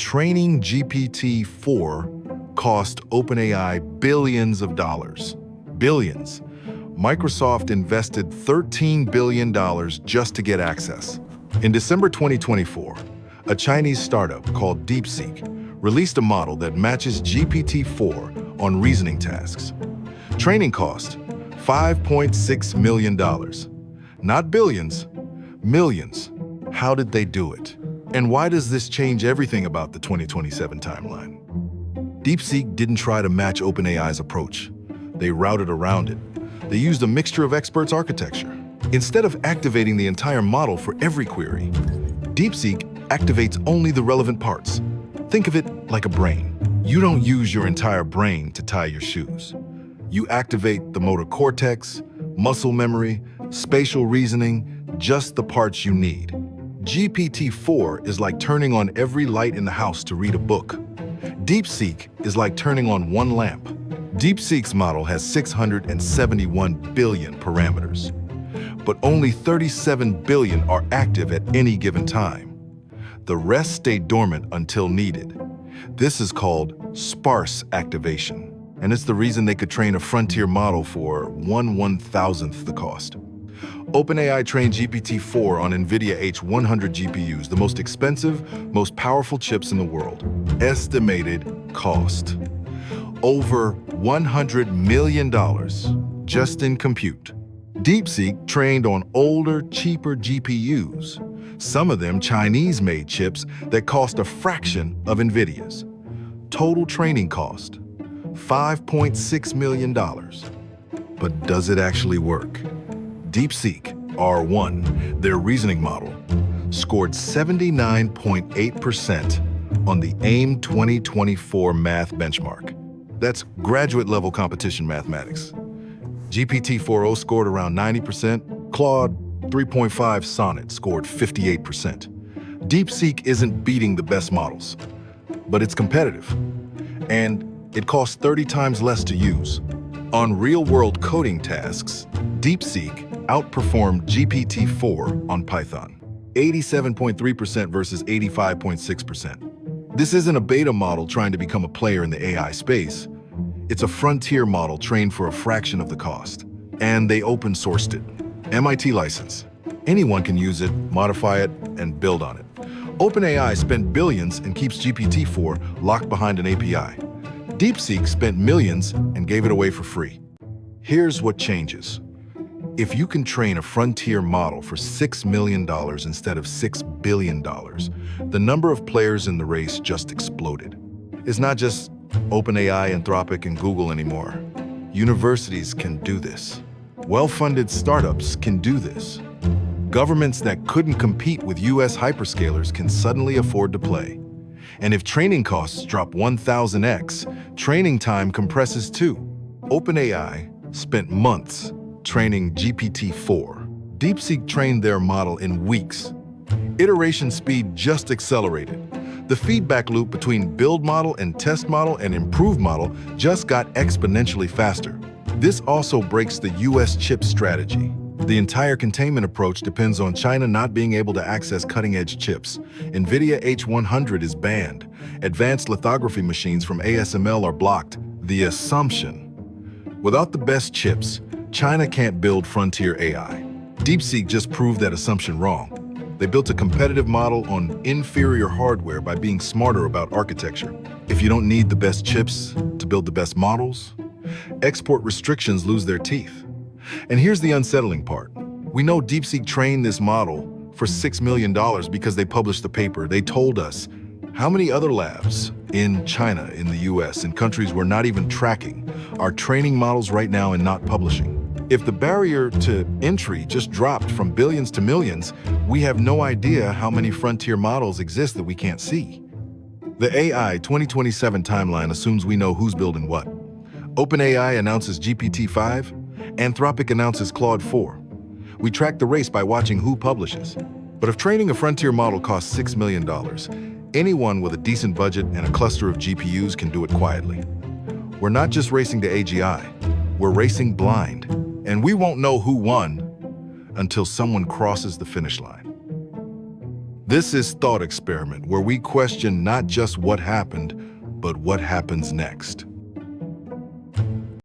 Training GPT-4 cost OpenAI billions of dollars. Billions. Microsoft invested $13 billion just to get access. In December 2024, a Chinese startup called DeepSeek released a model that matches GPT-4 on reasoning tasks. Training cost, $5.6 million. Not billions, millions. How did they do it? And why does this change everything about the 2027 timeline? DeepSeek didn't try to match OpenAI's approach. They routed around it. They used a mixture of experts' architecture. Instead of activating the entire model for every query, DeepSeek activates only the relevant parts. Think of it like a brain. You don't use your entire brain to tie your shoes. You activate the motor cortex, muscle memory, spatial reasoning, just the parts you need. GPT-4 is like turning on every light in the house to read a book. DeepSeek is like turning on one lamp. DeepSeek's model has 671 billion parameters, but only 37 billion are active at any given time. The rest stay dormant until needed. This is called sparse activation, and it's the reason they could train a frontier model for 1/1000th the cost. OpenAI trained GPT-4 on NVIDIA H100 GPUs, the most expensive, most powerful chips in the world. Estimated cost, over $100 million just in compute. DeepSeek trained on older, cheaper GPUs, some of them Chinese-made chips that cost a fraction of NVIDIA's. Total training cost, $5.6 million. But does it actually work? DeepSeek R1, their reasoning model, scored 79.8% on the AIM 2024 math benchmark. That's graduate-level competition mathematics. GPT-4o scored around 90%. Claude 3.5 Sonnet scored 58%. DeepSeek isn't beating the best models, but it's competitive, and it costs 30 times less to use. On real-world coding tasks, DeepSeek outperformed GPT-4 on Python, 87.3% versus 85.6%. This isn't a beta model trying to become a player in the AI space. It's a frontier model trained for a fraction of the cost, and they open-sourced it. MIT license. Anyone can use it, modify it, and build on it. OpenAI spent billions and keeps GPT-4 locked behind an API. DeepSeek spent millions and gave it away for free. Here's what changes. If you can train a frontier model for $6 million instead of $6 billion, the number of players in the race just exploded. It's not just OpenAI, Anthropic, and Google anymore. Universities can do this. Well-funded startups can do this. Governments that couldn't compete with US hyperscalers can suddenly afford to play. And if training costs drop 1000x, training time compresses too. OpenAI spent months training GPT-4. DeepSeek trained their model in weeks. Iteration speed just accelerated. The feedback loop between build model and test model and improve model just got exponentially faster. This also breaks the US chip strategy. The entire containment approach depends on China not being able to access cutting-edge chips. NVIDIA H100 is banned. Advanced lithography machines from ASML are blocked. The assumption. Without the best chips, China can't build frontier AI. DeepSeek just proved that assumption wrong. They built a competitive model on inferior hardware by being smarter about architecture. If you don't need the best chips to build the best models, export restrictions lose their teeth. And here's the unsettling part. We know DeepSeek trained this model for $6 million because they published the paper. They told us how many other labs in China, in the US, in countries we're not even tracking, are training models right now and not publishing. If the barrier to entry just dropped from billions to millions, we have no idea how many frontier models exist that we can't see. The AI 2027 timeline assumes we know who's building what. OpenAI announces GPT-5, Anthropic announces Claude 4. We track the race by watching who publishes. But if training a frontier model costs $6 million, anyone with a decent budget and a cluster of GPUs can do it quietly. We're not just racing to AGI, we're racing blind. And we won't know who won until someone crosses the finish line. This is Thought Experiment, where we question not just what happened, but what happens next.